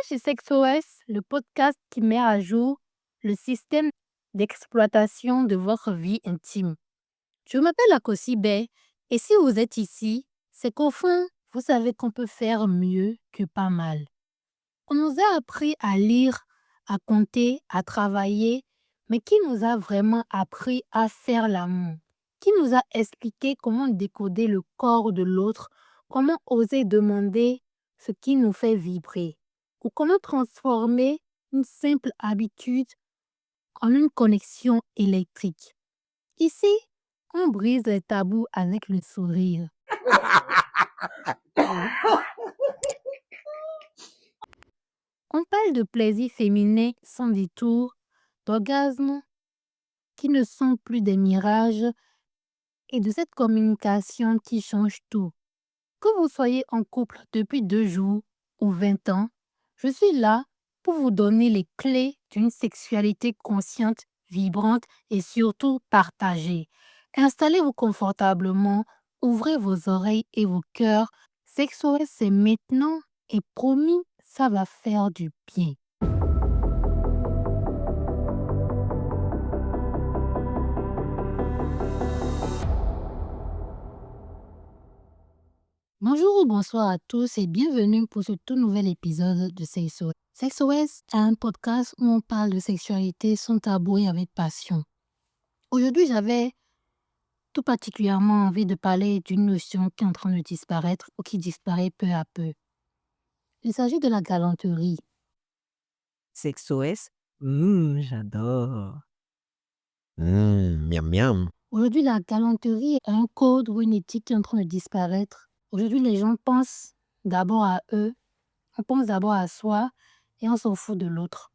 chez SexOS, le podcast qui met à jour le système d'exploitation de votre vie intime. Je m'appelle Akosibé et si vous êtes ici, c'est qu'au fond, vous savez qu'on peut faire mieux que pas mal. On nous a appris à lire, à compter, à travailler, mais qui nous a vraiment appris à faire l'amour? Qui nous a expliqué comment décoder le corps de l'autre, comment oser demander ce qui nous fait vibrer? Ou comment transformer une simple habitude en une connexion électrique? Ici, on brise les tabous avec le sourire. On parle de plaisir féminin sans détour, d'orgasmes qui ne sont plus des mirages et de cette communication qui change tout. Que vous soyez en couple depuis 2 jours ou 20 ans, je suis là pour vous donner les clés d'une sexualité consciente, vibrante et surtout partagée. Installez-vous confortablement, ouvrez vos oreilles et vos cœurs. SexOS, c'est maintenant et promis, ça va faire du bien. Bonjour ou bonsoir à tous et bienvenue pour ce tout nouvel épisode de SexOS. SexOS est un podcast où on parle de sexualité sans tabou et avec passion. Aujourd'hui, j'avais tout particulièrement envie de parler d'une notion qui est en train de disparaître ou qui disparaît peu à peu. Il s'agit de la galanterie. SexOS, j'adore. Miam miam. Aujourd'hui, la galanterie est un code ou une éthique qui est en train de disparaître. Aujourd'hui, les gens pensent d'abord à eux, on pense d'abord à soi et on s'en fout de l'autre.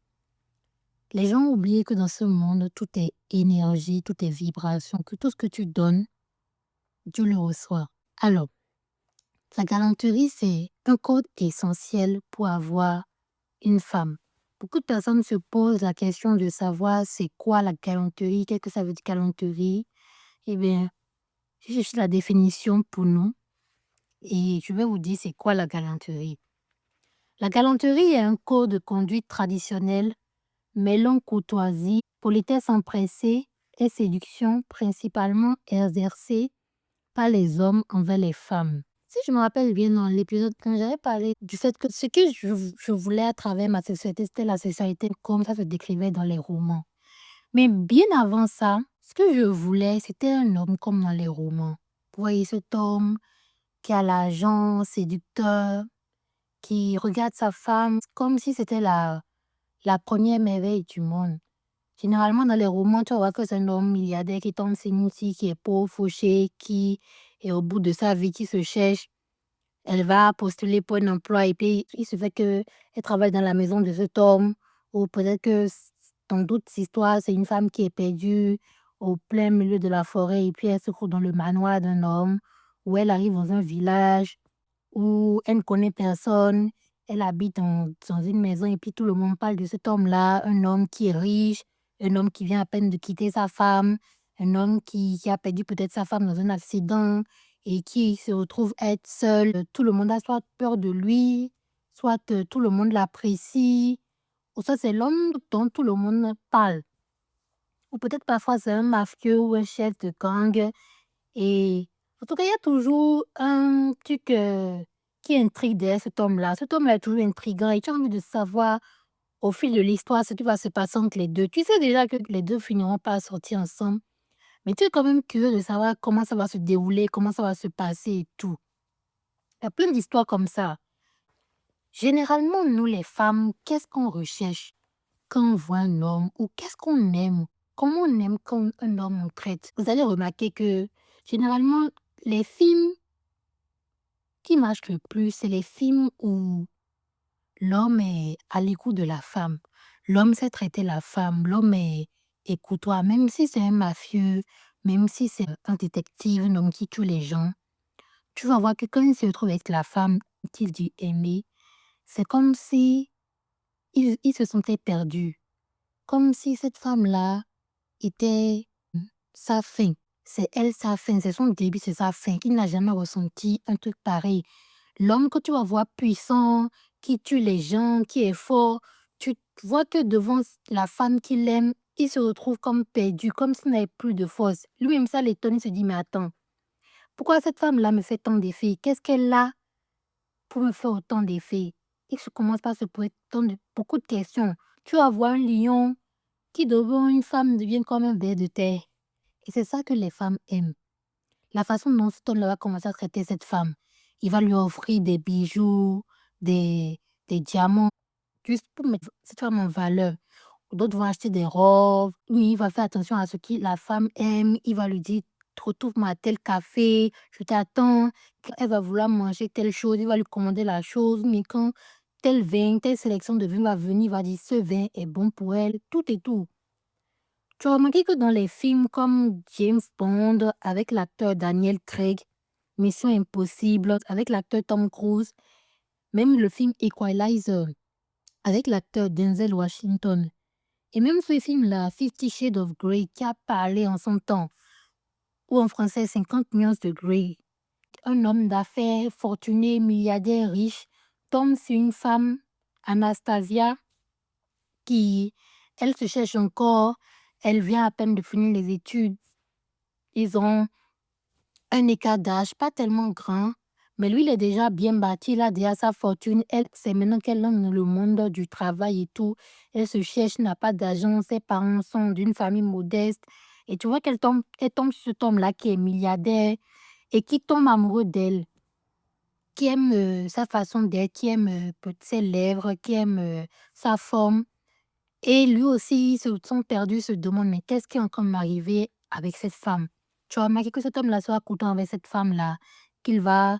Les gens ont oublié que dans ce monde, tout est énergie, tout est vibration, que tout ce que tu donnes, tu le reçois. Alors, la galanterie, c'est un code essentiel pour avoir une femme. Beaucoup de personnes se posent la question de savoir c'est quoi la galanterie, qu'est-ce que ça veut dire galanterie. Eh bien, j'ai cherché la définition pour nous et je vais vous dire c'est quoi la galanterie. La galanterie est un code de conduite traditionnel mêlant courtoisie, politesse empressée et séduction principalement exercée par les hommes envers les femmes. Si je me rappelle bien dans l'épisode, quand j'avais parlé du fait que ce que je voulais à travers ma sexualité, c'était la sexualité comme ça se décrivait dans les romans. Mais bien avant ça, ce que je voulais, c'était un homme comme dans les romans. Vous voyez cet homme qui a l'argent, séducteur, qui regarde sa femme comme si c'était la première merveille du monde. Généralement, dans les romans, tu vois que c'est un homme milliardaire qui tombe sur une fille qui est pauvre, fauchée, qui est au bout de sa vie, qui se cherche. Elle va postuler pour un emploi et puis il se fait qu'elle travaille dans la maison de cet homme. Ou peut-être que dans d'autres histoires, c'est une femme qui est perdue au plein milieu de la forêt et puis elle se trouve dans le manoir d'un homme. Ou elle arrive dans un village où elle ne connaît personne. Elle habite dans une maison et puis tout le monde parle de cet homme-là, un homme qui est riche, un homme qui vient à peine de quitter sa femme, un homme qui a perdu peut-être sa femme dans un accident et qui se retrouve être seul. Tout le monde a soit peur de lui, soit tout le monde l'apprécie, ou ça c'est l'homme dont tout le monde parle. Ou peut-être parfois c'est un mafieux ou un chef de gang et en tout cas, il y a toujours un truc qui intrigue derrière cet homme-là. Cet homme-là est toujours intriguant et tu as envie de savoir au fil de l'histoire ce qui va se passer entre les deux. Tu sais déjà que les deux finiront par sortir ensemble, mais tu es quand même curieux de savoir comment ça va se dérouler, comment ça va se passer et tout. Il y a plein d'histoires comme ça. Généralement, nous les femmes, qu'est-ce qu'on recherche quand on voit un homme ou qu'est-ce qu'on aime? Comment on aime quand un homme nous traite? Vous allez remarquer que généralement, les films qui marche le plus, c'est les films où l'homme est à l'écoute de la femme. L'homme sait traiter la femme, l'homme est courtois, même si c'est un mafieux, même si c'est un détective, un homme qui tue les gens. Tu vas voir que quand il se retrouve avec la femme qu'il dit aimer, c'est comme si il se sentait perdu. Comme si cette femme-là était sa fin. C'est elle sa fin, c'est son début, c'est sa fin. Il n'a jamais ressenti un truc pareil. L'homme que tu vas voir puissant, qui tue les gens, qui est fort. Tu vois que devant la femme qu'il aime, il se retrouve comme perdu, comme s'il n'avait plus de force. Lui-même, ça l'étonne, il se dit, mais attends, pourquoi cette femme-là me fait tant d'effets? Qu'est-ce qu'elle a pour me faire autant d'effets? Il se commence par se poser beaucoup de questions. Tu vas voir un lion qui, devant une femme, devient comme un ver de terre. Et c'est ça que les femmes aiment. La façon dont cet homme-là va commencer à traiter cette femme. Il va lui offrir des bijoux, des diamants, juste pour mettre cette femme en valeur. D'autres vont acheter des robes. Lui, il va faire attention à ce que la femme aime. Il va lui dire, retrouve-moi à tel café, je t'attends. Quand elle va vouloir manger telle chose, il va lui commander la chose. Mais quand tel vin, telle sélection de vin va venir, il va dire, ce vin est bon pour elle, tout et tout. Tu as remarqué que dans les films comme James Bond, avec l'acteur Daniel Craig, Mission Impossible, avec l'acteur Tom Cruise, même le film Equalizer, avec l'acteur Denzel Washington, et même ce film-là, Fifty Shades of Grey, qui a parlé en son temps, ou en français 50 nuances de Grey, un homme d'affaires fortuné, milliardaire, riche, tombe sur une femme, Anastasia, qui, elle se cherche encore, elle vient à peine de finir les études. Ils ont un écart d'âge pas tellement grand, mais lui, il est déjà bien bâti, il a déjà sa fortune. Elle, c'est maintenant qu'elle est dans le monde du travail et tout. Elle se cherche, n'a pas d'argent, ses parents sont d'une famille modeste. Et tu vois elle tombe sur cet homme-là qui est milliardaire et qui tombe amoureux d'elle, qui aime sa façon d'être, qui aime ses lèvres, qui aime sa forme. Et lui aussi, se sont perdus, se demande, mais qu'est-ce qui est en train de m'arriver avec cette femme? Tu as remarqué que cet homme-là sera content avec cette femme-là, qu'il va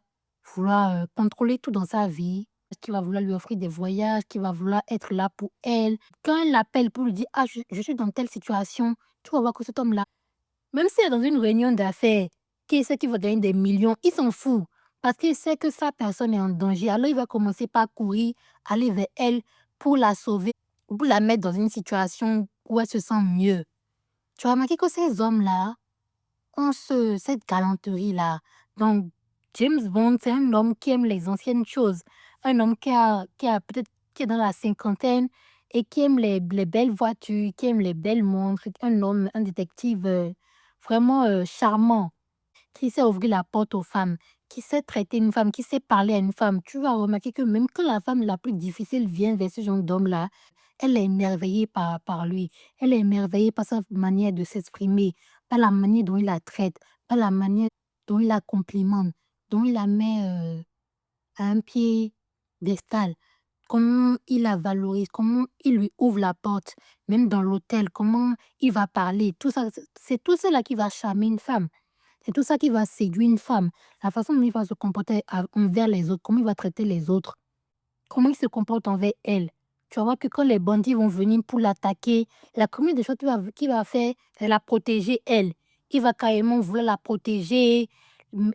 vouloir contrôler tout dans sa vie, qu'il va vouloir lui offrir des voyages, qu'il va vouloir être là pour elle. Quand elle l'appelle pour lui dire, ah, je suis dans telle situation, tu vas voir que cet homme-là, même s'il est dans une réunion d'affaires, qui sait qu'il va gagner des millions, il s'en fout. Parce qu'il sait que sa personne est en danger. Alors il va commencer par courir, aller vers elle pour la sauver, pour la mettre dans une situation où elle se sent mieux. Tu as remarqué que ces hommes-là ont cette galanterie-là. Donc, James Bond, c'est un homme qui aime les anciennes choses. Un homme qui a peut-être qui est dans la cinquantaine et qui aime les belles voitures, qui aime les belles montres. Un homme, un détective vraiment charmant, qui sait ouvrir la porte aux femmes, qui sait traiter une femme, qui sait parler à une femme. Tu vas remarquer que même quand la femme la plus difficile vient vers ce genre d'homme-là, elle est émerveillée par lui. Elle est émerveillée par sa manière de s'exprimer, par la manière dont il la traite, par la manière dont il la complimente, dont il la met à un pied d'estal. Comment il la valorise, comment il lui ouvre la porte, même dans l'hôtel, comment il va parler. Tout ça, c'est tout cela qui va charmer une femme. C'est tout ça qui va séduire une femme. La façon dont il va se comporter envers les autres, comment il va traiter les autres, comment il se comporte envers elle. Tu vas voir que quand les bandits vont venir pour l'attaquer, la première des choses qu'il va faire, c'est la protéger elle. Il va carrément vouloir la protéger,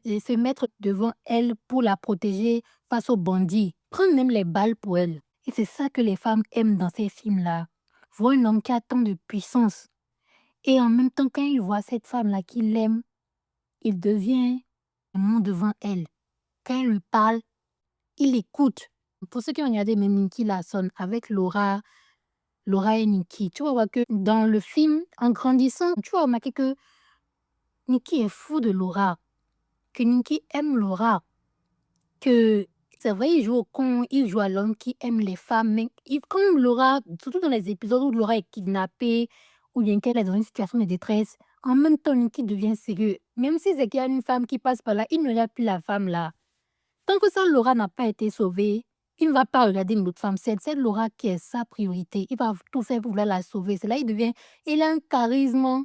et se mettre devant elle pour la protéger face aux bandits. Prendre même les balles pour elle. Et c'est ça que les femmes aiment dans ces films-là. Voir un homme qui a tant de puissance. Et en même temps, quand il voit cette femme-là qu'il aime, il devient vraiment devant elle. Quand elle lui parle, il écoute. Pour ceux qui ont regardé même Nicky Larson avec Laura et Nicky, tu vas voir que dans le film, en grandissant, tu vas remarquer que Nicky est fou de Laura, que Nicky aime Laura, que c'est vrai, il joue au con, il joue à l'homme qui aime les femmes, mais comme Laura, surtout dans les épisodes où Laura est kidnappée, ou bien qu'elle est dans une situation de détresse, en même temps, Nicky devient sérieux. Même si c'est qu'il y a une femme qui passe par là, il ne regarde plus la femme là. Tant que ça, Laura n'a pas été sauvée, il ne va pas regarder une autre femme. C'est cette Laura qui est sa priorité. Il va tout faire pour vouloir la sauver. C'est là il a un charisme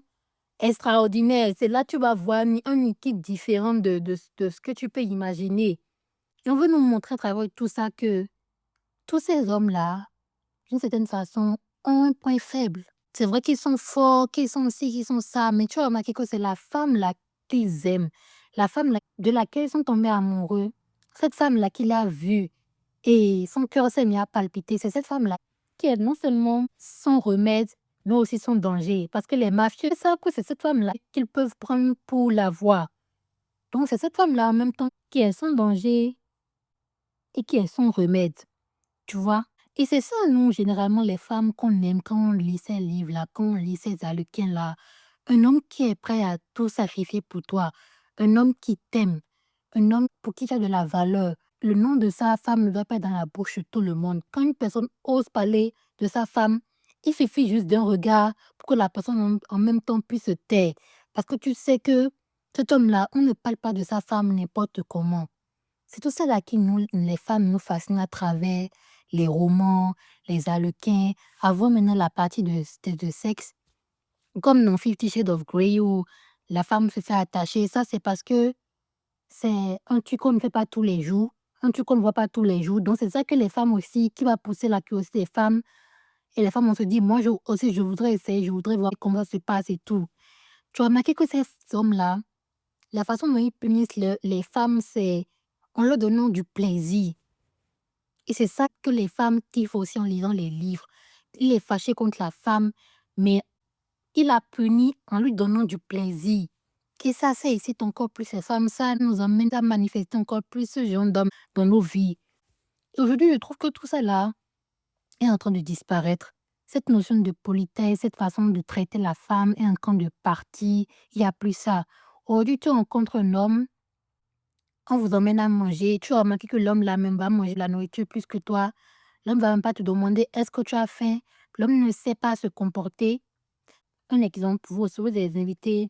extraordinaire. C'est là que tu vas voir un équipe différent de ce que tu peux imaginer. Et on veut nous montrer à travers tout ça que tous ces hommes-là, d'une certaine façon, ont un point faible. C'est vrai qu'ils sont forts, qu'ils sont ci, qu'ils sont ça, mais tu as remarqué que c'est la femme-là qu'ils aiment, la femme de laquelle ils sont tombés amoureux, cette femme-là qu'il a vue et son cœur s'est mis à palpiter. C'est cette femme-là qui est non seulement son remède, mais aussi son danger. Parce que les mafieux savent que c'est cette femme-là qu'ils peuvent prendre pour la voir. Donc c'est cette femme-là en même temps qui est son danger et qui est son remède. tu vois? Et c'est ça, nous, généralement, les femmes qu'on aime quand on lit ces livres-là, quand on lit ces Harlequins-là. Un homme qui est prêt à tout sacrifier pour toi, un homme qui t'aime, un homme pour qui tu as de la valeur. Le nom de sa femme ne doit pas être dans la bouche de tout le monde. Quand une personne ose parler de sa femme, il suffit juste d'un regard pour que la personne en même temps puisse se taire. Parce que tu sais que cet homme-là, on ne parle pas de sa femme n'importe comment. C'est tout ça là qui nous, les femmes, nous fascine à travers les romans, les harlequins, avant maintenant la partie de sexe. Comme dans Fifty Shades of Grey où la femme se fait attacher, ça c'est parce que c'est un truc qu'on ne fait pas tous les jours, un truc qu'on ne voit pas tous les jours. Donc c'est ça que les femmes aussi, qui va pousser la curiosité des femmes. Et les femmes vont se dire, moi aussi je voudrais essayer, je voudrais voir comment ça se passe et tout. Tu as remarqué que ces hommes-là, la façon dont ils punissent les femmes, c'est en leur donnant du plaisir. Et c'est ça que les femmes kiffent aussi en lisant les livres. Il est fâché contre la femme, mais il a puni en lui donnant du plaisir. Et ça excite encore plus les femmes. Ça nous emmène à manifester encore plus ce genre d'homme dans nos vies. Et aujourd'hui, je trouve que tout ça là est en train de disparaître. Cette notion de politesse, cette façon de traiter la femme est en train de partir. Il n'y a plus ça. Aujourd'hui, tu rencontres un homme, on vous emmène à manger. Tu as remarqué que l'homme là même va manger la nourriture plus que toi. L'homme va même pas te demander est-ce que tu as faim. L'homme ne sait pas se comporter. Un exemple, vous recevez des invités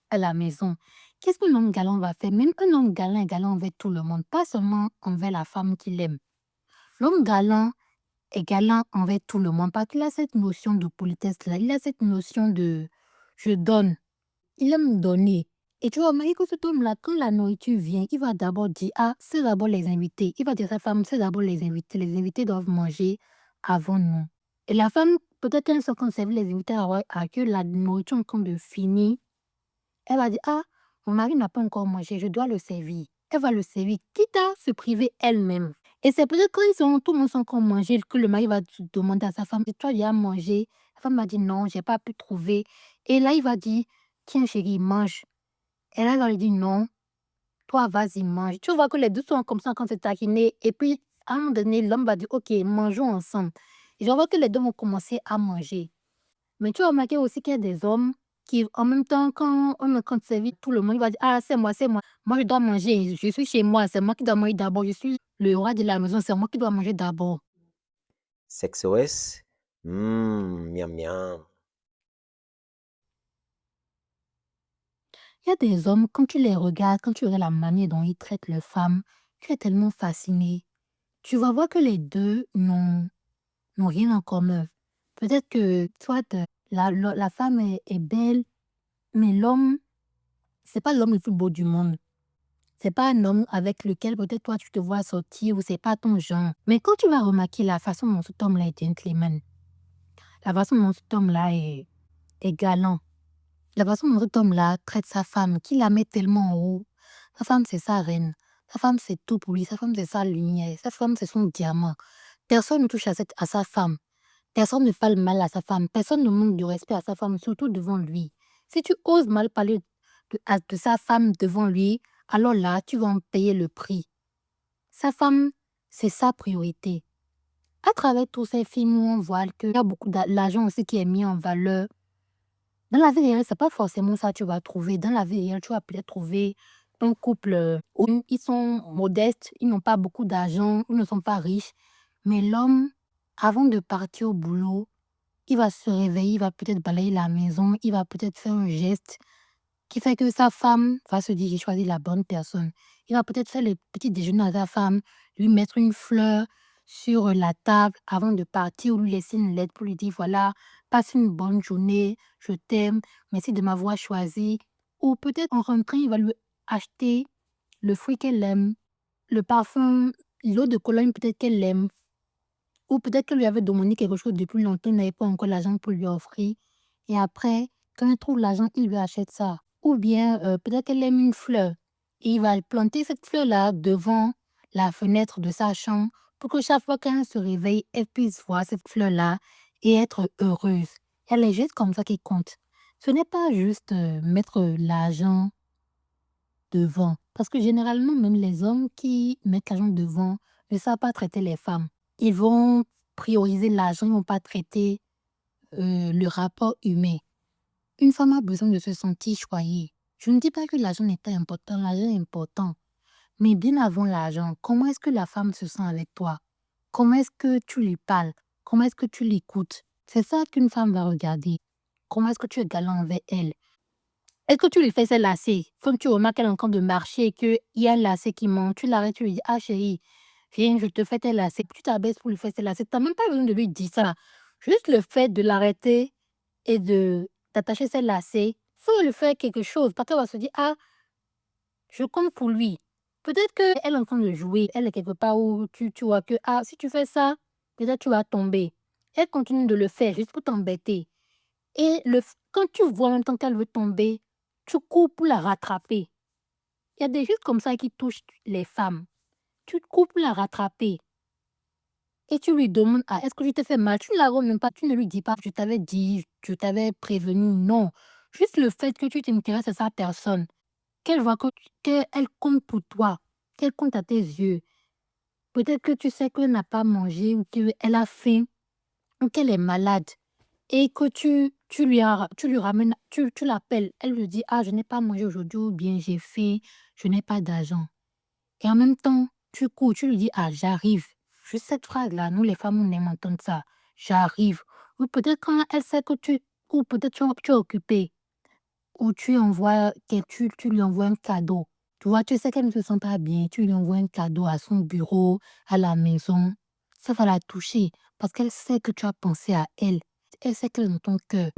à la maison. Qu'est-ce qu'un homme galant va faire? Même un homme galant est galant envers tout le monde, pas seulement envers la femme qu'il aime. L'homme galant est galant envers tout le monde parce qu'il a cette notion de politesse-là, il a cette notion de je donne, il aime donner. Et tu vas remarquer que cet homme-là, quand la nourriture vient, il va d'abord dire, ah, c'est d'abord les invités. Il va dire à sa femme, c'est d'abord les invités doivent manger avant nous. Et la femme, peut-être qu'elle se conserve les invités à que la nourriture est en train de finir. Elle va dire: «Ah, mon mari n'a pas encore mangé, je dois le servir». Elle va le servir, quitte à se priver elle-même. Et c'est peut-être quand tout le monde sont encore mangé que le mari va demander à sa femme: «Et toi, tu as mangé?» La femme va dire: «Non, j'ai pas pu trouver». Et là, il va dire: «Tiens chérie, mange». Et là, elle va lui dire: «Non, toi, vas-y, mange». Tu vois que les 2 sont comme ça en train de se taquiner et puis à un moment donné, l'homme va dire: «OK, mangeons ensemble». Et je vois que les 2 vont commencer à manger. Mais tu as remarqué aussi qu'il y a des hommes qui, en même temps, quand on est en train de servir tout le monde, il va dire: «Ah, c'est moi, c'est moi. Moi, je dois manger. Je suis chez moi. C'est moi qui dois manger d'abord. Je suis le roi de la maison. C'est moi qui dois manger d'abord». SexOS. Miam miam. Il y a des hommes, quand tu les regardes, quand tu regardes la manière dont ils traitent leurs femmes, tu es tellement fasciné. Tu vas voir que les 2 n'ont rien en commun. Peut-être que soit, la femme est belle, mais l'homme, c'est pas l'homme le plus beau du monde. C'est pas un homme avec lequel peut-être toi tu te vois sortir ou c'est pas ton genre. Mais quand tu vas remarquer la façon dont cet homme-là est gentleman, la façon dont cet homme-là est galant, la façon dont cet homme-là traite sa femme, qu'il la met tellement en haut. Sa femme, c'est sa reine. Sa femme, c'est tout pour lui. Sa femme, c'est sa lumière. Sa femme, c'est son diamant. Personne ne touche à sa femme. Personne ne parle mal à sa femme. Personne ne manque de respect à sa femme, surtout devant lui. Si tu oses mal parler de sa femme devant lui, alors là, tu vas en payer le prix. Sa femme, c'est sa priorité. À travers tous ces films où on voit qu'il y a beaucoup d'argent aussi qui est mis en valeur, dans la vie réelle, c'est pas forcément ça que tu vas trouver. Dans la vie réelle, tu vas peut-être trouver un couple où ils sont modestes, ils n'ont pas beaucoup d'argent, ils ne sont pas riches. Mais l'homme, avant de partir au boulot, il va se réveiller, il va peut-être balayer la maison, il va peut-être faire un geste qui fait que sa femme va se dire: «J'ai choisi la bonne personne». Il va peut-être faire le petit déjeuner à sa femme, lui mettre une fleur sur la table avant de partir ou lui laisser une lettre pour lui dire: «Voilà, passe une bonne journée, je t'aime, merci de m'avoir choisi». Ou peut-être en rentrant, il va lui acheter le fruit qu'elle aime, le parfum, l'eau de cologne peut-être qu'elle aime. Ou peut-être qu'elle lui avait demandé quelque chose depuis longtemps, il n'avait pas encore l'argent pour lui offrir. Et après, quand il trouve l'argent, il lui achète ça. Ou bien, peut-être qu'elle aime une fleur. Et il va planter cette fleur-là devant la fenêtre de sa chambre pour que chaque fois qu'elle se réveille, elle puisse voir cette fleur-là et être heureuse. Il y a les gestes comme ça qui comptent. Ce n'est pas juste mettre l'argent devant. Parce que généralement, même les hommes qui mettent l'argent devant ne savent pas traiter les femmes. Ils vont prioriser l'argent, ils ne vont pas traiter le rapport humain. Une femme a besoin de se sentir choyée. Je ne dis pas que l'argent n'est pas important, l'argent est important. Mais bien avant l'argent, comment est-ce que la femme se sent avec toi? Comment est-ce que tu lui parles? Comment est-ce que tu l'écoutes? C'est ça qu'une femme va regarder. Comment est-ce que tu es galant envers elle? Est-ce que tu lui fais ses lacets? Comme tu remarques qu'elle est en train de marcher et qu'il y a un lacet qui manque, tu l'arrêtes, tu lui dis: «Ah chérie, viens, je te fais tes lacets». Tu t'abaisses pour lui faire ses lacets. Tu n'as même pas besoin de lui dire ça. Juste le fait de l'arrêter et d'attacher ses lacets, faut lui faire quelque chose parce qu'elle va se dire: «Ah, je compte pour lui». Peut-être qu'elle est en train de jouer, elle est quelque part où tu vois que: «Ah, si tu fais ça, peut-être tu vas tomber». Elle continue de le faire juste pour t'embêter. Et quand tu vois en même temps qu'elle veut tomber, tu cours pour la rattraper. Il y a des choses comme ça qui touchent les femmes. Tu cours pour la rattraper et tu lui demandes: «Ah, est-ce que je t'ai fait mal?» Tu ne la remets même pas, tu ne lui dis pas: «Je t'avais dit, je t'avais prévenu». Non. Juste le fait que tu t'intéresses à sa personne, qu'elle voit qu'elle compte pour toi, qu'elle compte à tes yeux. Peut-être que tu sais qu'elle n'a pas mangé ou qu'elle a faim ou qu'elle est malade. Et que tu lui ramènes, tu l'appelles, elle lui dit: «Ah, je n'ai pas mangé aujourd'hui» ou bien «J'ai faim, je n'ai pas d'argent». Et en même temps, tu cours, tu lui dis: «Ah, j'arrive». Juste cette phrase-là, nous les femmes, on aime entendre ça: «J'arrive». Ou peut-être quand elle sait que ou peut-être tu es occupé, ou tu lui envoies un cadeau. Tu vois, tu sais qu'elle ne se sent pas bien, tu lui envoies un cadeau à son bureau, à la maison. Ça va la toucher parce qu'elle sait que tu as pensé à elle. Elle sait qu'elle est dans ton cœur.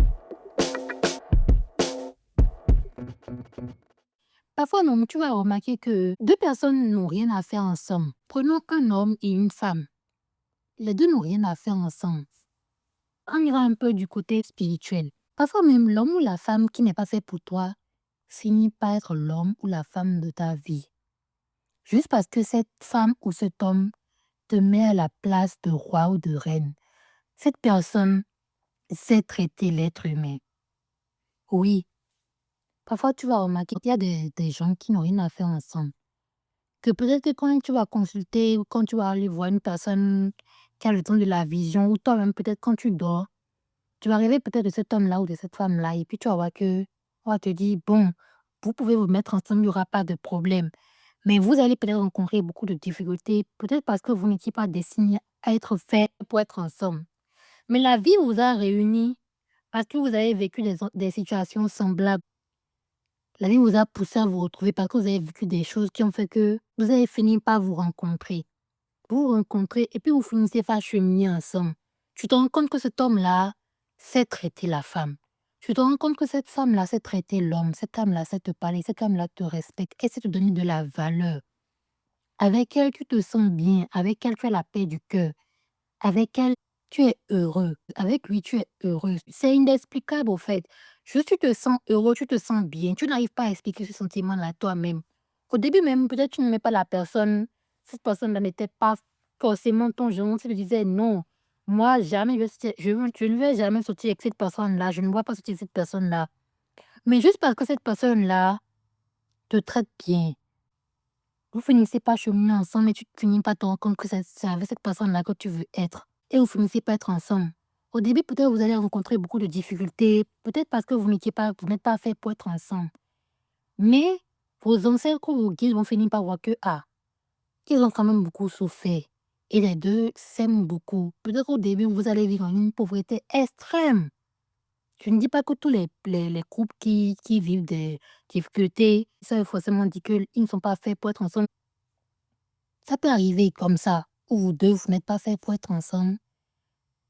Parfois, non, tu vas remarquer que 2 personnes n'ont rien à faire ensemble. Prenons un homme et une femme. Les 2 n'ont rien à faire ensemble. On ira un peu du côté spirituel. Parfois même, l'homme ou la femme qui n'est pas fait pour toi finit par être l'homme ou la femme de ta vie. Juste parce que cette femme ou cet homme te met à la place de roi ou de reine. Cette personne sait traiter l'être humain. Oui, parfois tu vas remarquer qu'il y a des gens qui n'ont rien à faire ensemble. Que peut-être que quand tu vas consulter ou quand tu vas aller voir une personne qui a le don de la vision ou toi-même peut-être quand tu dors, tu vas rêver peut-être de cet homme-là ou de cette femme-là et puis tu vas voir que on va te dire: «Bon, vous pouvez vous mettre ensemble, il n'y aura pas de problème». Mais vous allez peut-être rencontrer beaucoup de difficultés, peut-être parce que vous n'étiez pas destinés à être faits pour être ensemble. Mais la vie vous a réunis parce que vous avez vécu des situations semblables. La vie vous a poussé à vous retrouver parce que vous avez vécu des choses qui ont fait que vous avez fini par vous rencontrer. Vous vous rencontrez et puis vous finissez par cheminer ensemble. Tu te rends compte que cet homme-là sait traiter la femme. Tu te rends compte que cette femme-là sait traiter l'homme. Cette femme-là sait te parler. Cette femme-là te respecte. Elle sait te donner de la valeur. Avec elle, tu te sens bien. Avec elle, tu as la paix du cœur. Avec elle, tu es heureux. Avec lui, tu es heureux. C'est inexplicable au fait. Juste tu te sens heureux, tu te sens bien. Tu n'arrives pas à expliquer ce sentiment-là toi-même. Au début même, peut-être tu n'aimais pas la personne. Cette personne-là n'était pas forcément ton genre. Tu te disais non, moi jamais je ne vais jamais sortir avec cette personne-là. Je ne vois pas sortir avec cette personne-là. Mais juste parce que cette personne-là te traite bien, vous finissez par cheminer ensemble et tu finis par te rendre compte que c'est avec cette personne-là que tu veux être. Et vous finissez par être ensemble. Au début, peut-être vous allez rencontrer beaucoup de difficultés, peut-être parce que vous n'êtes pas fait pour être ensemble. Mais vos ancêtres ou vos guides vont finir par voir que, ah, ils ont quand même beaucoup souffert. Et les deux s'aiment beaucoup. Peut-être qu'au début, vous allez vivre dans une pauvreté extrême. Je ne dis pas que tous les couples qui vivent des difficultés, ça veut forcément dire qu'ils ne sont pas faits pour être ensemble. Ça peut arriver comme ça, ou vous 2, vous n'êtes pas faits pour être ensemble.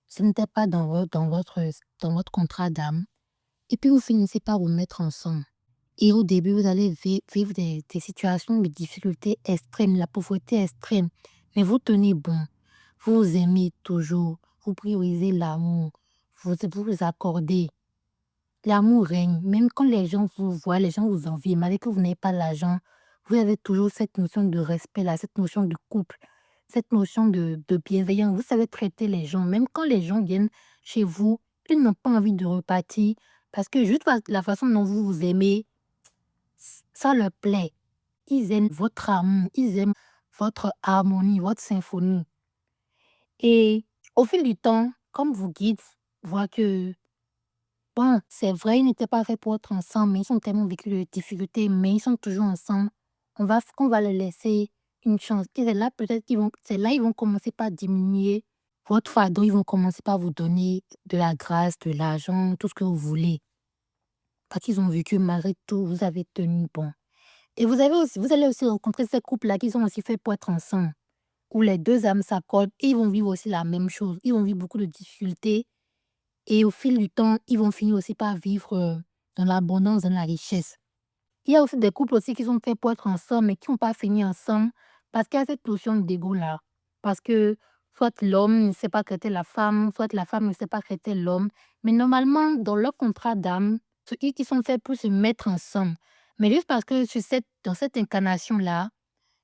Ce n'était pas dans votre contrat d'âme et puis vous finissez par vous mettre ensemble et au début, vous allez vivre des situations de difficultés extrêmes, la pauvreté extrême, mais vous tenez bon. Vous vous aimez toujours, vous priorisez l'amour, vous vous accordez. L'amour règne, même quand les gens vous voient, les gens vous envient, malgré que vous n'avez pas l'argent, vous avez toujours cette notion de respect là, cette notion de couple, cette notion de bienveillance. Vous savez traiter les gens, même quand les gens viennent chez vous, ils n'ont pas envie de repartir parce que juste la façon dont vous vous aimez, ça leur plaît. Ils aiment votre amour, ils aiment votre harmonie, votre symphonie. Et au fil du temps, comme vos guides voient que, bon, c'est vrai, ils n'étaient pas faits pour être ensemble, mais ils ont tellement vécu de difficultés, mais ils sont toujours ensemble, qu'on va leur laisser une chance. Et c'est là peut-être c'est là ils vont commencer par diminuer votre fardeau, ils vont commencer par vous donner de la grâce, de l'argent, tout ce que vous voulez. Parce qu'ils ont vu que malgré tout, vous avez tenu bon. Et vous allez aussi rencontrer ces couples-là qui sont aussi faits pour être ensemble, où les deux âmes s'accordent et ils vont vivre aussi la même chose. Ils vont vivre beaucoup de difficultés et au fil du temps, ils vont finir aussi par vivre dans l'abondance, dans la richesse. Il y a aussi des couples aussi qui sont faits pour être ensemble, mais qui n'ont pas fini ensemble parce qu'il y a cette notion d'ego-là. Parce que soit l'homme ne sait pas traiter la femme, soit la femme ne sait pas traiter l'homme. Mais normalement, dans leur contrat d'âme, ceux qui sont faits pour se mettre ensemble. Mais juste parce que dans cette incarnation-là,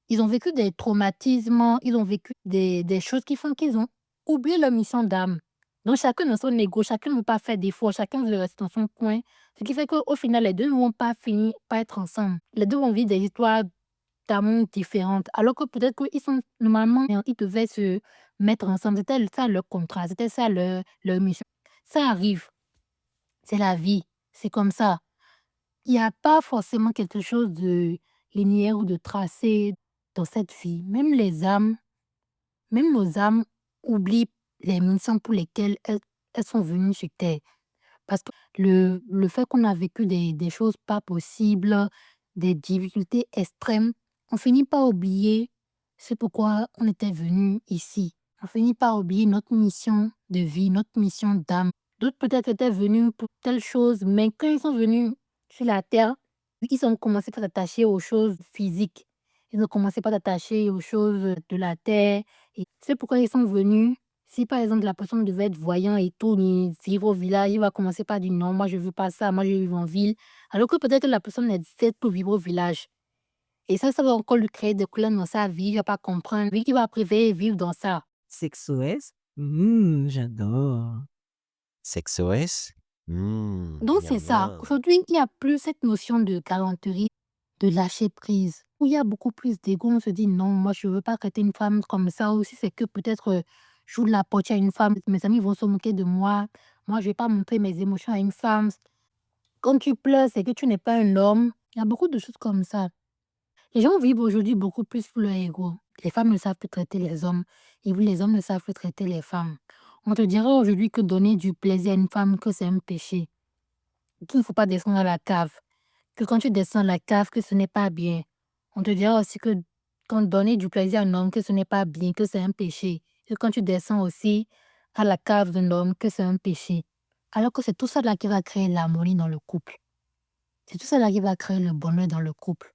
ils ont vécu des traumatismes, ils ont vécu des choses qui font qu'ils ont oublié leur mission d'âme. Donc chacun dans son ego, chacun ne veut pas faire d'efforts, chacun veut rester dans son coin. Ce qui fait qu'au final, les deux ne vont pas finir par être ensemble. Les deux vont vivre des histoires d'amour différentes. Alors que peut-être qu'ils sont normalement, ils devaient se mettre ensemble. C'était ça leur contrat, c'était ça leur mission. Ça arrive, c'est la vie, c'est comme ça. Il n'y a pas forcément quelque chose de linéaire ou de tracé dans cette vie. Même nos âmes oublient les missions pour lesquelles elles sont venues sur Terre. Parce que le fait qu'on a vécu des choses pas possibles, des difficultés extrêmes, on finit par oublier c'est pourquoi on était venu ici. On finit par oublier notre mission de vie, notre mission d'âme. D'autres peut-être étaient venus pour telle chose, mais quand ils sont venus sur la terre, ils ont commencé par s'attacher aux choses physiques. Ils ont commencé par s'attacher aux choses de la terre. Et c'est pourquoi ils sont venus. Si par exemple la personne devait être voyant et tout, ni vivre au village, il va commencer par dire non, moi je veux pas ça, moi je veux vivre en ville. Alors que peut-être que la personne est faite pour vivre au village. Et ça va encore lui créer des problèmes dans sa vie, il va pas comprendre, vu qu'il va préférer vivre dans ça. SexOS? J'adore. SexOS? Donc Miam c'est ça. miam. Aujourd'hui, il n'y a plus cette notion de galanterie, de lâcher prise. Où il y a beaucoup plus d'ego, on se dit non, moi je veux pas traiter une femme comme ça. Aussi, c'est que peut-être je joue de la porte à une femme, mes amis vont se moquer de moi. Moi, je vais pas montrer mes émotions à une femme. Quand tu pleures, c'est que tu n'es pas un homme. Il y a beaucoup de choses comme ça. Les gens vivent aujourd'hui beaucoup plus pour leur ego. Les femmes ne savent plus traiter les hommes et vous, les hommes ne savent plus traiter les femmes. On te dirait aujourd'hui que donner du plaisir à une femme, que c'est un péché, qu'il ne faut pas descendre à la cave, que quand tu descends à la cave, que ce n'est pas bien. On te dira aussi que quand donner du plaisir à un homme, que ce n'est pas bien, que c'est un péché. Que quand tu descends aussi à la cave d'un homme, que c'est un péché. Alors que c'est tout ça là qui va créer l'harmonie dans le couple. C'est tout ça là qui va créer le bonheur dans le couple.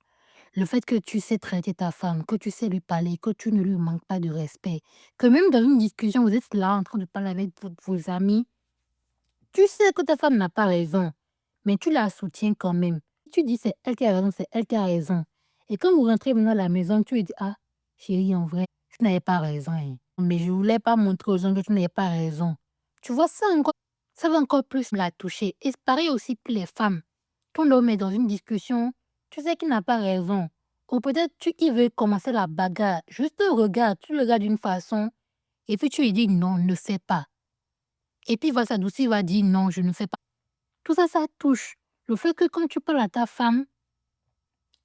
Le fait que tu sais traiter ta femme, que tu sais lui parler, que tu ne lui manques pas de respect, que même dans une discussion, vous êtes là en train de parler avec vos amis, tu sais que ta femme n'a pas raison, mais tu la soutiens quand même. Tu dis c'est elle qui a raison, c'est elle qui a raison. Et quand vous rentrez maintenant à la maison, tu lui dis ah, chérie, en vrai, tu n'avais pas raison, hein. Mais je voulais pas montrer aux gens que tu n'avais pas raison. Tu vois, ça va encore plus la toucher. Et c'est pareil aussi pour les femmes. Ton homme est dans une discussion, tu sais qu'il n'a pas raison. Ou peut-être il veut commencer la bagarre. Juste regarde, tu le regardes d'une façon, et puis tu lui dis non, ne fais pas. Et puis il va s'adoucir, il va dire non, je ne fais pas. Tout ça, ça touche. Le fait que quand tu parles à ta femme,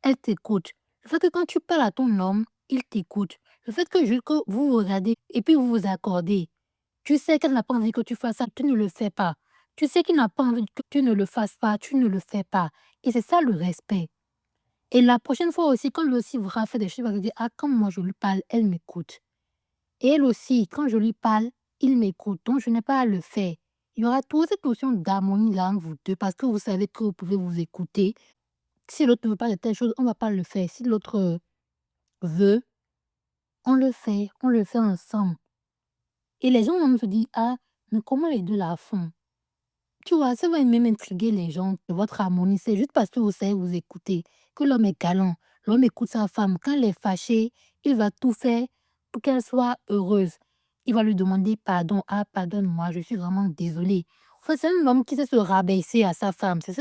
elle t'écoute. Le fait que quand tu parles à ton homme, il t'écoute. Le fait que vous vous regardez et puis vous vous accordez. Tu sais qu'elle n'a pas envie que tu fasses ça, tu ne le fais pas. Tu sais qu'il n'a pas envie que tu ne le fasses pas, tu ne le fais pas. Et c'est ça le respect. Et la prochaine fois aussi, quand lui aussi voudra faire des choses, il va se dire, ah, quand moi je lui parle, elle m'écoute. Et elle aussi, quand je lui parle, il m'écoute. Donc, je n'ai pas à le faire. Il y aura toute cette notion d'harmonie là entre vous deux parce que vous savez que vous pouvez vous écouter. Si l'autre ne veut pas de telle chose, on ne va pas le faire. Si l'autre veut, on le fait ensemble. Et les gens vont se dire, ah, mais comment les deux la font? Tu vois, ça va même intriguer les gens de votre harmonie. C'est juste parce que vous savez vous écouter, que l'homme est galant. L'homme écoute sa femme. Quand elle est fâchée, il va tout faire pour qu'elle soit heureuse. Il va lui demander pardon. Ah, pardonne-moi, je suis vraiment désolée. En fait, c'est un homme qui sait se rabaisser à sa femme. C'est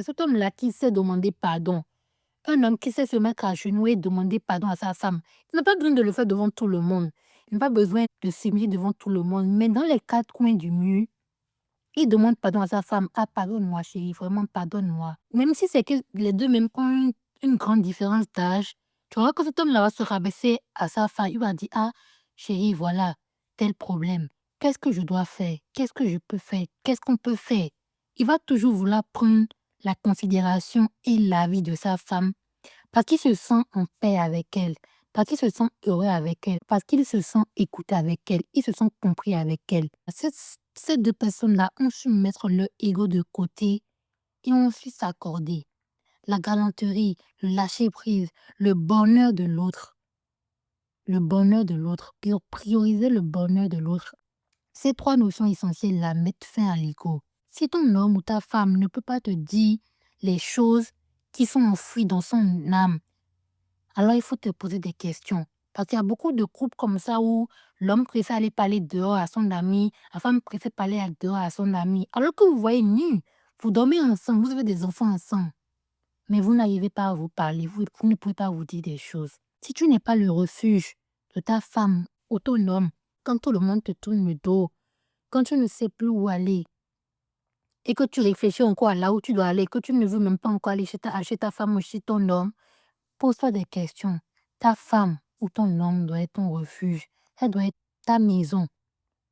cet homme-là qui sait demander pardon. Un homme qui sait se mettre à genoux et demander pardon à sa femme. Il n'a pas besoin de le faire devant tout le monde. Il n'a pas besoin de s'humilier devant tout le monde. Mais dans les quatre coins du mur, il demande pardon à sa femme. Ah, pardonne-moi, chérie, vraiment, pardonne-moi. Même si c'est que les deux même ont une grande différence d'âge, tu vois que cet homme-là va se rabaisser à sa femme. Il va dire, ah, chérie, voilà, tel problème. Qu'est-ce que je dois faire? Qu'est-ce que je peux faire? Qu'est-ce qu'on peut faire? Il va toujours vouloir prendre la considération et l'avis de sa femme parce qu'il se sent en paix avec elle, parce qu'il se sent heureux avec elle, parce qu'il se sent écouté avec elle, il se sent compris avec elle. Ces deux personnes-là ont su mettre leur ego de côté et ont su s'accorder. La galanterie, le lâcher prise, le bonheur de l'autre, prioriser le bonheur de l'autre. Ces trois notions essentielles-là mettent fin à l'ego. Si ton homme ou ta femme ne peut pas te dire les choses qui sont enfouies dans son âme, alors il faut te poser des questions. Parce qu'il y a beaucoup de couples comme ça où l'homme préfère aller parler dehors à son ami, la femme préfère parler dehors à son ami. Alors que vous voyez nus, vous dormez ensemble, vous avez des enfants ensemble, mais vous n'arrivez pas à vous parler, vous ne pouvez pas vous dire des choses. Si tu n'es pas le refuge de ta femme autonome, quand tout le monde te tourne le dos, quand tu ne sais plus où aller, et que tu réfléchis encore à là où tu dois aller, que tu ne veux même pas encore aller chez ta femme ou chez ton homme, pose-toi des questions. Ta femme ou ton homme doit être ton refuge. Elle doit être ta maison.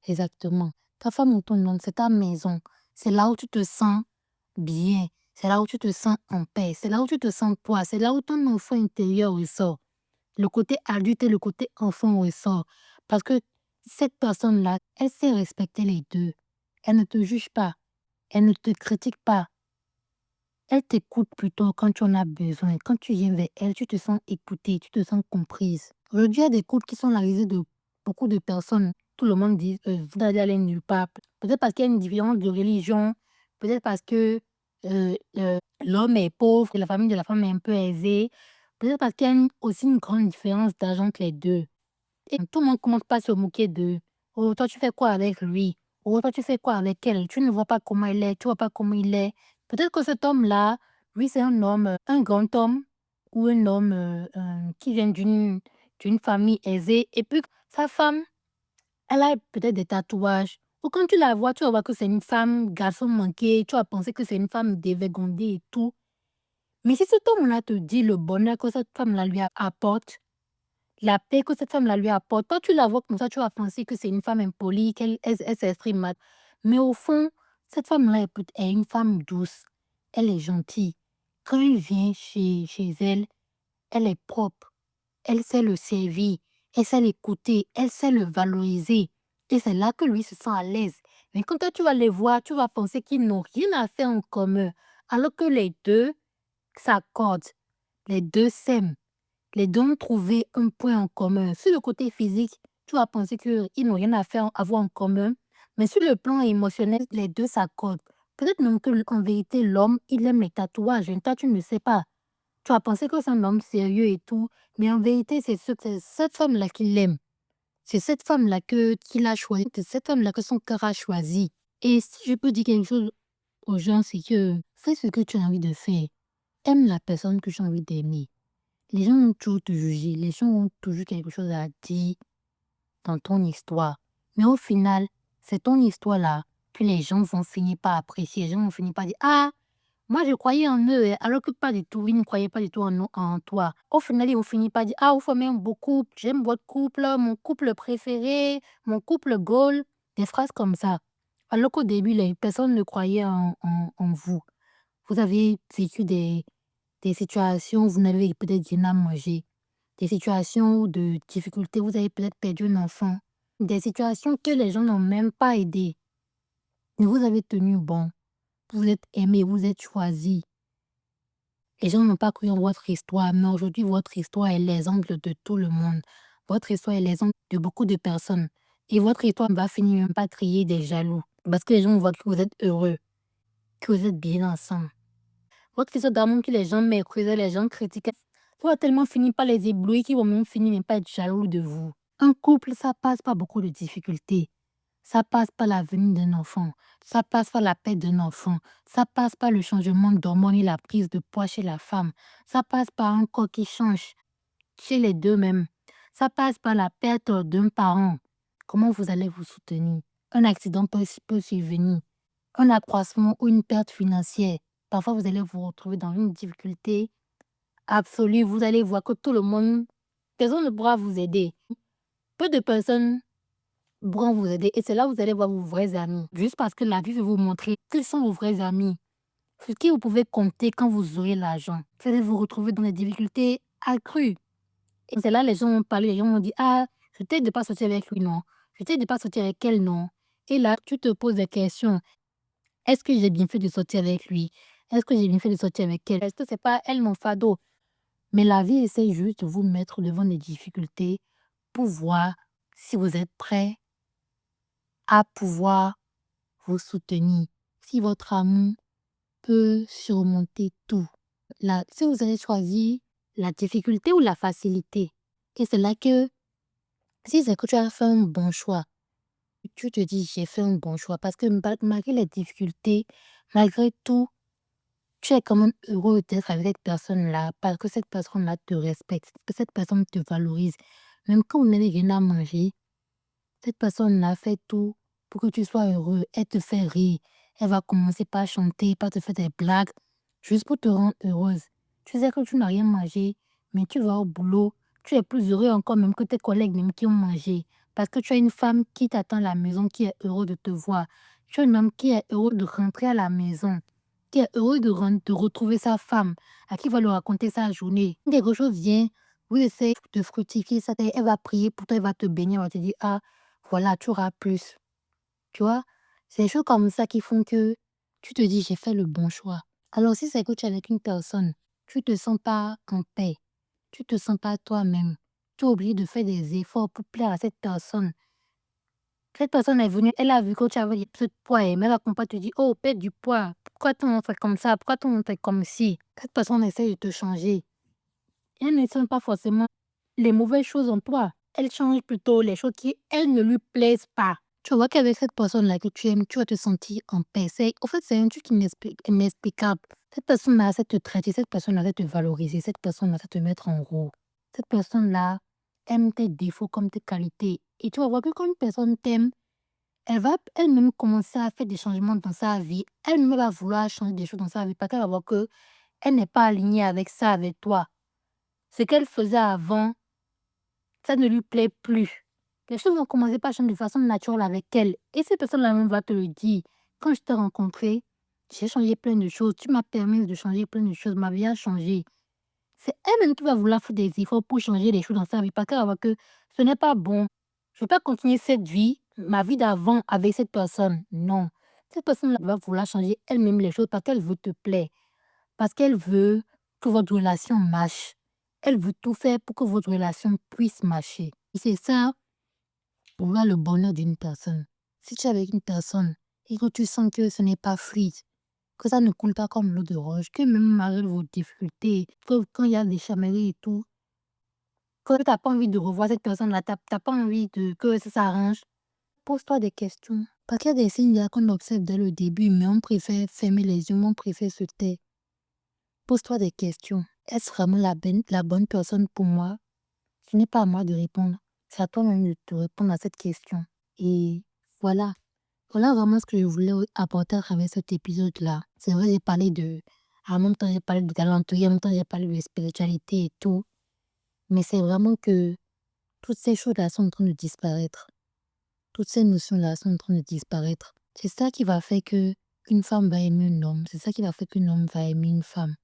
Exactement. Ta femme ou ton homme, c'est ta maison. C'est là où tu te sens bien. C'est là où tu te sens en paix. C'est là où tu te sens toi. C'est là où ton enfant intérieur ressort. Le côté adulte et le côté enfant ressort. Parce que cette personne-là, elle sait respecter les deux. Elle ne te juge pas. Elle ne te critique pas. Elle t'écoute plutôt quand tu en as besoin. Quand tu viens vers elle, tu te sens écoutée, tu te sens comprise. Aujourd'hui, il y a des couples qui sont la risée de beaucoup de personnes. Tout le monde dit, vous n'allez aller nulle part. Peut-être parce qu'il y a une différence de religion, peut-être parce que l'homme est pauvre et la famille de la femme est un peu aisée, peut-être parce qu'il y a aussi une grande différence d'argent entre les deux. Et tout le monde commence pas à se moquer de, oh, toi, tu fais quoi avec lui? Oh, toi, tu fais quoi avec elle? Tu ne vois pas comment il est, tu vois pas comment il est. Peut-être que cet homme-là, lui, c'est un homme, un grand homme ou un homme qui vient d'une famille aisée. Et puis, sa femme, elle a peut-être des tatouages. Ou quand tu la vois, tu vas voir que c'est une femme, garçon manqué, tu vas penser que c'est une femme dévergondée et tout. Mais si cet homme-là te dit le bonheur que cette femme-là lui apporte, la paix que cette femme-là lui apporte, toi, tu la vois comme ça, tu vas penser que c'est une femme impolie, elle s'exprime mal. Mais au fond, cette femme-là est une femme douce. Elle est gentille. Quand il vient chez elle, elle est propre. Elle sait le servir. Elle sait l'écouter. Elle sait le valoriser. Et c'est là que lui se sent à l'aise. Mais quand toi, tu vas les voir, tu vas penser qu'ils n'ont rien à faire en commun. Alors que les deux s'accordent. Les deux s'aiment. Les deux ont trouvé un point en commun. Sur le côté physique, tu vas penser qu'ils n'ont rien à faire, à voir en commun. Mais sur le plan émotionnel, les deux s'accordent. Peut-être même qu'en vérité, l'homme, il aime les tatouages. Et toi, tu ne sais pas. Tu vas penser que c'est un homme sérieux et tout. Mais en vérité, c'est cette femme-là qu'il aime. C'est cette femme-là qu'il a choisi. C'est cette femme-là que son cœur a choisi. Et si je peux dire quelque chose aux gens, c'est que fais ce que tu as envie de faire. Aime la personne que tu as envie d'aimer. Les gens vont toujours te juger, les gens ont toujours quelque chose à dire dans ton histoire. Mais au final, c'est ton histoire-là que les gens vont finir par apprécier. Les gens vont finir par dire, ah, moi je croyais en eux, hein, alors que pas du tout, ils ne croyaient pas du tout en toi. Au final, ils vont finir par dire, ah, vous formez un beau couple, j'aime votre couple, mon couple préféré, mon couple goal, des phrases comme ça. Alors qu'au début, les personnes ne croyaient en vous. Vous avez vécu des situations où vous n'avez peut-être rien à manger, des situations de difficulté, vous avez peut-être perdu un enfant, des situations que les gens n'ont même pas aidé. Mais vous avez tenu bon, vous êtes aimé, vous êtes choisi. Les gens n'ont pas cru en votre histoire, mais aujourd'hui, votre histoire est l'exemple de tout le monde. Votre histoire est l'exemple de beaucoup de personnes. Et votre histoire va finir même par créer des jaloux. Parce que les gens voient que vous êtes heureux, que vous êtes bien ensemble. Votre histoire d'amour que les gens méprisaient, les gens critiquaient, vous va tellement finir par les éblouir qu'ils vont même finir même pas être jaloux de vous. Un couple, ça passe par beaucoup de difficultés. Ça passe par la venue d'un enfant. Ça passe par la perte d'un enfant. Ça passe par le changement d'hormones et la prise de poids chez la femme. Ça passe par un corps qui change chez les deux mêmes. Ça passe par la perte d'un parent. Comment vous allez vous soutenir? Un accident peut survenir, un accroissement ou une perte financière. Parfois, vous allez vous retrouver dans une difficulté absolue. Vous allez voir que tout le monde, personne ne pourra vous aider. Peu de personnes pourront vous aider et c'est là où vous allez voir vos vrais amis. Juste parce que la vie veut vous montrer qu'ils sont vos vrais amis. Sur qui vous pouvez compter quand vous aurez l'argent. Vous allez vous retrouver dans des difficultés accrues. Et c'est là les gens vont parler, les gens vont dire: «Ah, je t'aide de pas sortir avec lui, non. Je t'aide de pas sortir avec elle, non.» Et là, tu te poses des questions. Est-ce que j'ai bien fait de sortir avec lui? Est-ce que j'ai bien fait de sortir avec elle? Est-ce que c'est pas elle mon fardeau? Mais la vie essaie juste de vous mettre devant des difficultés pour voir si vous êtes prêt à pouvoir vous soutenir, si votre amour peut surmonter tout. Si vous avez choisi la difficulté ou la facilité, et c'est là que, si c'est que tu as fait un bon choix, tu te dis: «J'ai fait un bon choix» parce que malgré les difficultés, malgré tout, tu es quand même heureux d'être avec cette personne-là parce que cette personne-là te respecte, que cette personne te valorise. Même quand vous n'avez rien à manger, cette personne-là fait tout pour que tu sois heureux. Elle te fait rire. Elle va commencer par chanter, par te faire des blagues, juste pour te rendre heureuse. Tu sais que tu n'as rien mangé, mais tu vas au boulot. Tu es plus heureux encore même que tes collègues même qui ont mangé. Parce que tu as une femme qui t'attend à la maison, qui est heureuse de te voir. Tu as un homme qui est heureux de rentrer à la maison, qui est heureux de retrouver sa femme, à qui va lui raconter sa journée. Quand quelque chose vient, vous essayez de fructifier ça. Elle va prier pour toi, elle va te bénir, elle va te dire: «Ah, voilà, tu auras plus.» Tu vois? C'est des choses comme ça qui font que tu te dis: «J'ai fait le bon choix». Alors si c'est que tu es avec une personne, tu te sens pas en paix, tu te sens pas toi-même, tu es obligé de faire des efforts pour plaire à cette personne. Cette personne est venue, elle a vu que tu avais ce poids et elle va pas te dire: «Oh, perds du poids. Pourquoi ton ventre est comme ça? Pourquoi ton ventre est comme ci?» Cette personne essaie de te changer. Elle ne sent pas forcément les mauvaises choses en toi. Elle change plutôt les choses qui, elles, ne lui plaisent pas. Tu vois qu'avec cette personne-là que tu aimes, tu vas te sentir en paix. C'est un truc inexplicable. Cette personne-là sait te traiter, cette personne-là sait te valoriser, cette personne-là sait te mettre en haut. Cette personne-là aime tes défauts comme tes qualités. Et tu vas voir que quand une personne t'aime, elle va elle-même commencer à faire des changements dans sa vie. Elle-même va vouloir changer des choses dans sa vie parce qu'elle va voir que elle n'est pas alignée avec ça, avec toi. Ce qu'elle faisait avant, ça ne lui plaît plus. Les choses vont commencer par changer de façon naturelle avec elle. Et cette personne-là même va te le dire. Quand je t'ai rencontré, j'ai changé plein de choses. Tu m'as permis de changer plein de choses. Ma vie a changé. C'est elle-même qui va vouloir faire des efforts pour changer les choses dans sa vie. Parce qu'elle va voir que ce n'est pas bon. Je ne vais pas continuer cette vie, ma vie d'avant avec cette personne. Non. Cette personne-là va vouloir changer elle-même les choses parce qu'elle veut te plaire. Parce qu'elle veut que votre relation marche. Elle veut tout faire pour que votre relation puisse marcher. Et c'est ça, pour voir le bonheur d'une personne. Si tu es avec une personne et que tu sens que ce n'est pas fluide, que ça ne coule pas comme l'eau de roche, que même malgré vos difficultés, que quand il y a des chamailleries et tout, que tu n'as pas envie de revoir cette personne-là, tu n'as pas envie que ça s'arrange, pose-toi des questions. Parce qu'il y a des signes là qu'on observe dès le début, mais on préfère fermer les yeux, on préfère se taire. Pose-toi des questions. Est-ce vraiment la bonne personne pour moi? Ce n'est pas à moi de répondre. C'est à toi-même de te répondre à cette question. Et voilà. Voilà vraiment ce que je voulais apporter à travers cet épisode-là. C'est vrai, j'ai parlé de... En même temps, j'ai parlé de galanterie, en même temps, j'ai parlé de spiritualité et tout. Mais c'est vraiment que toutes ces choses-là sont en train de disparaître. Toutes ces notions-là sont en train de disparaître. C'est ça qui va faire que une femme va aimer un homme. C'est ça qui va faire qu'un homme va aimer une femme.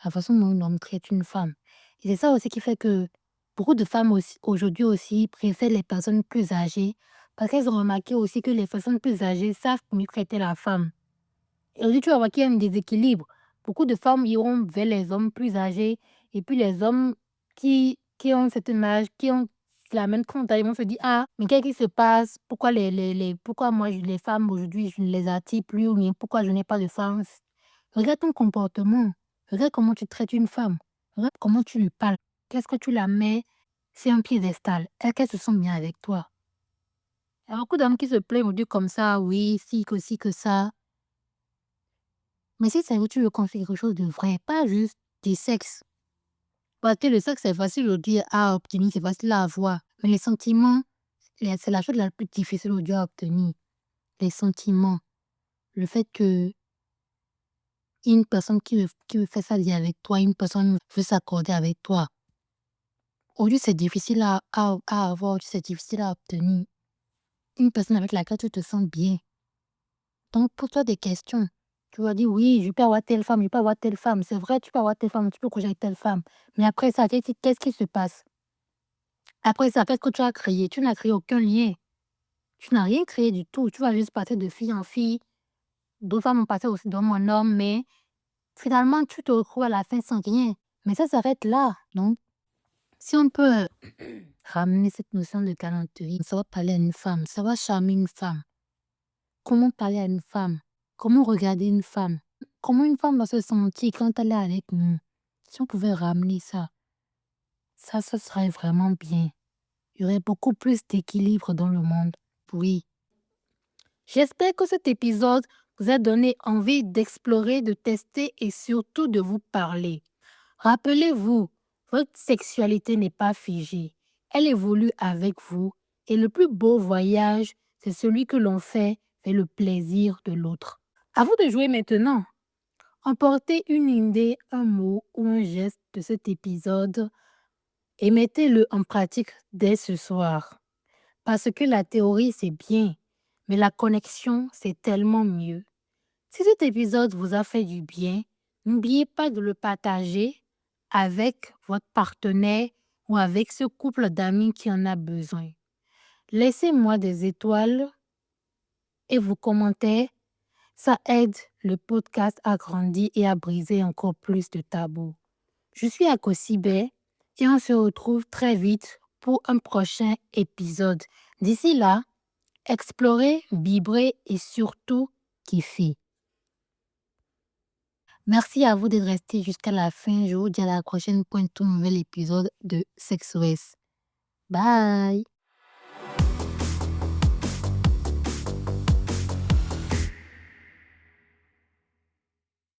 La façon dont un homme traite une femme. Et c'est ça aussi qui fait que beaucoup de femmes aussi, aujourd'hui aussi préfèrent les personnes plus âgées parce qu'elles ont remarqué aussi que les personnes plus âgées savent mieux traiter la femme. Et aujourd'hui, tu vas voir qu'il y a un déséquilibre. Beaucoup de femmes iront vers les hommes plus âgés et puis les hommes qui ont un certain âge, qui ont la même trentaine, ils vont se dire: «Ah, mais qu'est-ce qui se passe? Pourquoi pourquoi moi, les femmes aujourd'hui, je ne les attire plus ou bien pourquoi je n'ai pas de femmes?» Regarde ton comportement. Regarde comment tu traites une femme. Regarde comment tu lui parles. Qu'est-ce que tu la mets sur un piédestal? Est-ce qu'elle se sent bien avec toi? Il y a beaucoup d'hommes qui se plaignent aujourd'hui comme ça, oui, si, que ça. Mais si c'est que tu veux construire quelque chose de vrai, pas juste du sexe. Parce que le sexe, c'est facile à obtenir, c'est facile à avoir. Mais les sentiments, c'est la chose la plus difficile aujourd'hui à obtenir. Les sentiments. Le fait que une personne qui veut faire sa vie avec toi, une personne veut s'accorder avec toi. Aujourd'hui, c'est difficile à avoir, aujourd'hui, c'est difficile à obtenir. Une personne avec laquelle tu te sens bien. Donc, pose-toi des questions. Tu vas dire, oui, je peux avoir telle femme, je peux avoir telle femme. C'est vrai, tu peux avoir telle femme, tu peux coucher avec telle femme. Mais après ça, qu'est-ce qui se passe? Après ça, qu'est-ce que tu as créé? Tu n'as créé aucun lien. Tu n'as rien créé du tout. Tu vas juste passer de fille en fille. D'autres femmes ont passé aussi d'homme en homme, mais finalement, tu te retrouves à la fin sans rien. Mais ça s'arrête là. Donc, si on peut ramener cette notion de galanterie, ça va parler à une femme, ça va charmer une femme. Comment parler à une femme? Comment regarder une femme? Comment une femme va se sentir quand elle est avec nous? Si on pouvait ramener ça, ça serait vraiment bien. Il y aurait beaucoup plus d'équilibre dans le monde. Oui. J'espère que cet épisode vous a donné envie d'explorer, de tester et surtout de vous parler. Rappelez-vous, votre sexualité n'est pas figée. Elle évolue avec vous et le plus beau voyage, c'est celui que l'on fait vers le plaisir de l'autre. À vous de jouer maintenant. Emportez une idée, un mot ou un geste de cet épisode et mettez-le en pratique dès ce soir. Parce que la théorie, c'est bien, mais la connexion, c'est tellement mieux. Si cet épisode vous a fait du bien, n'oubliez pas de le partager avec votre partenaire ou avec ce couple d'amis qui en a besoin. Laissez-moi des étoiles et vos commentaires. Ça aide le podcast à grandir et à briser encore plus de tabous. Je suis à Kosibé et on se retrouve très vite pour un prochain épisode. D'ici là, explorez, vibrez et surtout kiffez. Merci à vous d'être restés jusqu'à la fin. Je vous dis à la prochaine pour un tout nouvel épisode de SexOS. Bye!